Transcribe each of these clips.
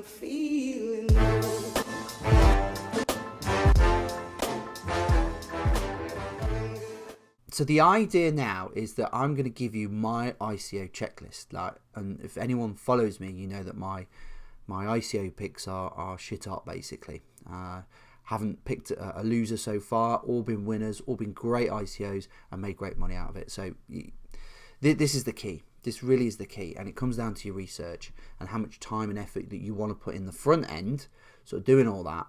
Feeling So the idea now is that I'm going to give you my ICO checklist. And if anyone follows me, you know that my ICO picks are shit up basically. Haven't picked a loser so far. All been winners. All been great ICOs and made great money out of it. So this is the key. This really is the key, and it comes down to your research and how much time and effort that you want to put in the front end, so doing all that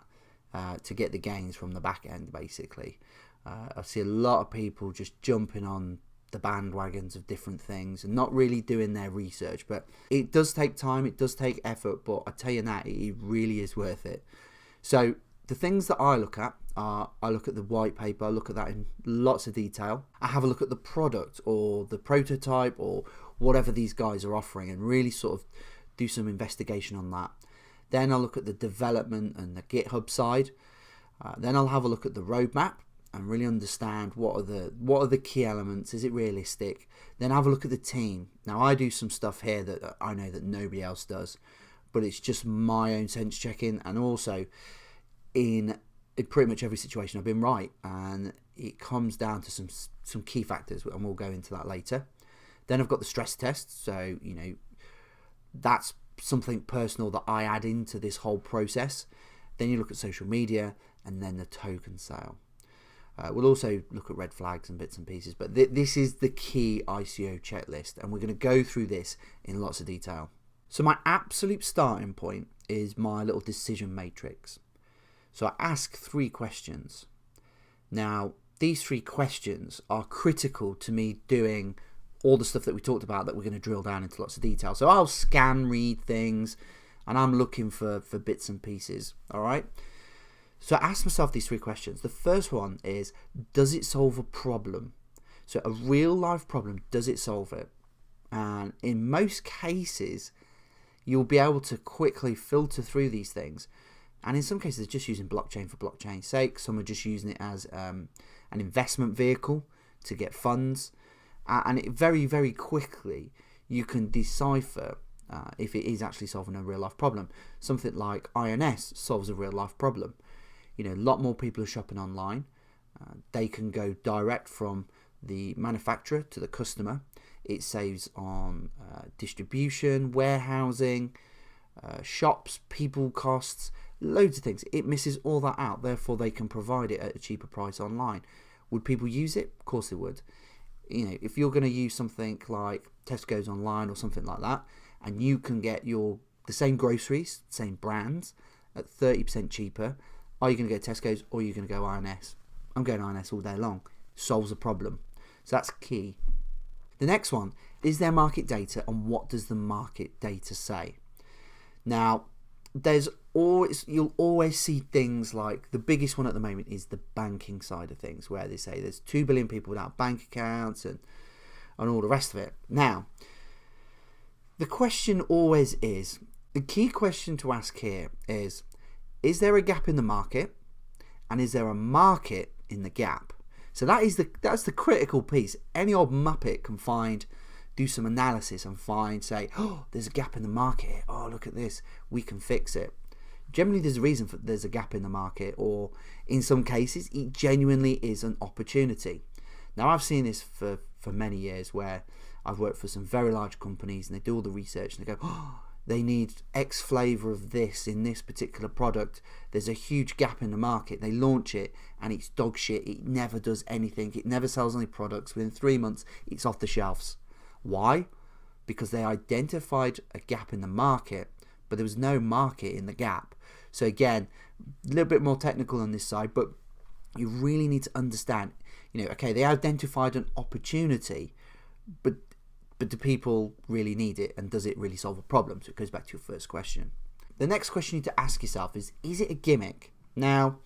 to get the gains from the back end basically. I see a lot of people just jumping on the bandwagons of different things and not really doing their research, but it does take time, it does take effort, but I tell you that it really is worth it. So the things that I look at are, I look at the white paper, I look at that in lots of detail. I have a look at the product or the prototype or whatever these guys are offering and really sort of do some investigation on that. Then I'll look at the development and the GitHub side. Then I'll have a look at the roadmap and really understand what are the key elements. Is it realistic? Then have a look at the team. Now I do some stuff here that I know that nobody else does, but it's just my own sense checking, and also in pretty much every situation I've been right, and it comes down to some key factors, and we'll go into that later. Then I've got the stress test, so you know that's something personal that I add into this whole process. Then you look at social media, and then the token sale. We'll also look at red flags and bits and pieces, but this is the key ICO checklist, and we're going to go through this in lots of detail. So my absolute starting point is my little decision matrix. So I ask 3 questions. Now, these 3 questions are critical to me doing all the stuff that we talked about that we're going to drill down into lots of detail. So I'll scan, read things, and I'm looking for bits and pieces, all right? So I ask myself these 3 questions. The first one is, does it solve a problem? So a real life problem, does it solve it? And in most cases, you'll be able to quickly filter through these things. And in some cases, just using blockchain for blockchain's sake. Some are just using it as an investment vehicle to get funds. And it very, very quickly, you can decipher if it is actually solving a real life problem. Something like INS solves a real life problem. You know, a lot more people are shopping online. They can go direct from the manufacturer to the customer. It saves on distribution, warehousing, shops, people costs, loads of things. It misses all that out. Therefore, they can provide it at a cheaper price online. Would people use it? Of course they would. You know, if you're going to use something like Tesco's online or something like that, and you can get the same groceries, same brands at 30% cheaper, are you going to go Tesco's or are you going to go INS? I'm going INS all day long. Solves a problem. So that's key. The next one, is there market data, and what does the market data say? Now, you'll always see things like, the biggest one at the moment is the banking side of things, where they say there's 2 billion people without bank accounts and all the rest of it. Now, the question always is, the key question to ask here is there a gap in the market, and is there a market in the gap? So that's the critical piece. Any old muppet can do some analysis and say, oh, there's a gap in the market. Oh, look at this. We can fix it. Generally, there's a reason for there's a gap in the market, or in some cases, it genuinely is an opportunity. Now, I've seen this for many years, where I've worked for some very large companies, and they do all the research, and they go, oh, they need X flavor of this in this particular product. There's a huge gap in the market. They launch it, and it's dog shit. It never does anything. It never sells any products. Within 3 months, it's off the shelves. Why? Because they identified a gap in the market, but there was no market in the gap. So again, a little bit more technical on this side, but you really need to understand, you know, okay, they identified an opportunity, but do people really need it, and does it really solve a problem? So it goes back to your first question. The next question you need to ask yourself is it a gimmick? Now,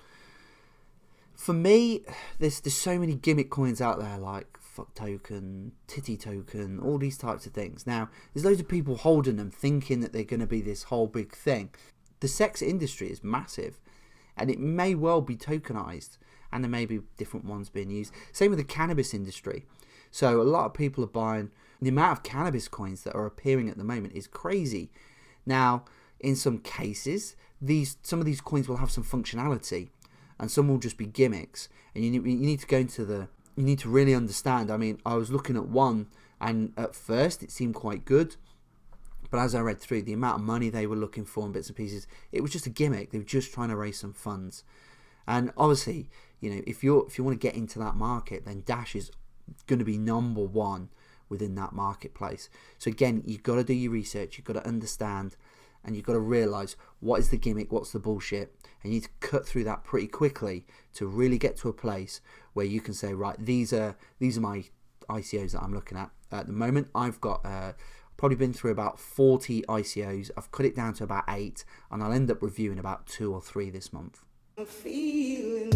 for me, there's so many gimmick coins out there, like fuck token, titty token, all these types of things. Now, there's loads of people holding them, thinking that they're going to be this whole big thing. The sex industry is massive, and it may well be tokenized, and there may be different ones being used. Same with the cannabis industry. So a lot of people are buying. The amount of cannabis coins that are appearing at the moment is crazy. Now, in some cases, some of these coins will have some functionality, and some will just be gimmicks. And you need to go into you need to really understand. I mean, I was looking at one, and at first it seemed quite good, but as I read through the amount of money they were looking for and bits and pieces, it was just a gimmick. They were just trying to raise some funds. And obviously, if you want to get into that market, then Dash is going to be number one within that marketplace. So again, you've got to do your research, you've got to understand, and you've got to realize what is the gimmick, what's the bullshit, and you need to cut through that pretty quickly to really get to a place where you can say, right, these are my ICOs that I'm looking at the moment. I've got probably been through about 40 ICOs. I've cut it down to about 8, and I'll end up reviewing about 2 or 3 this month. I'm feeling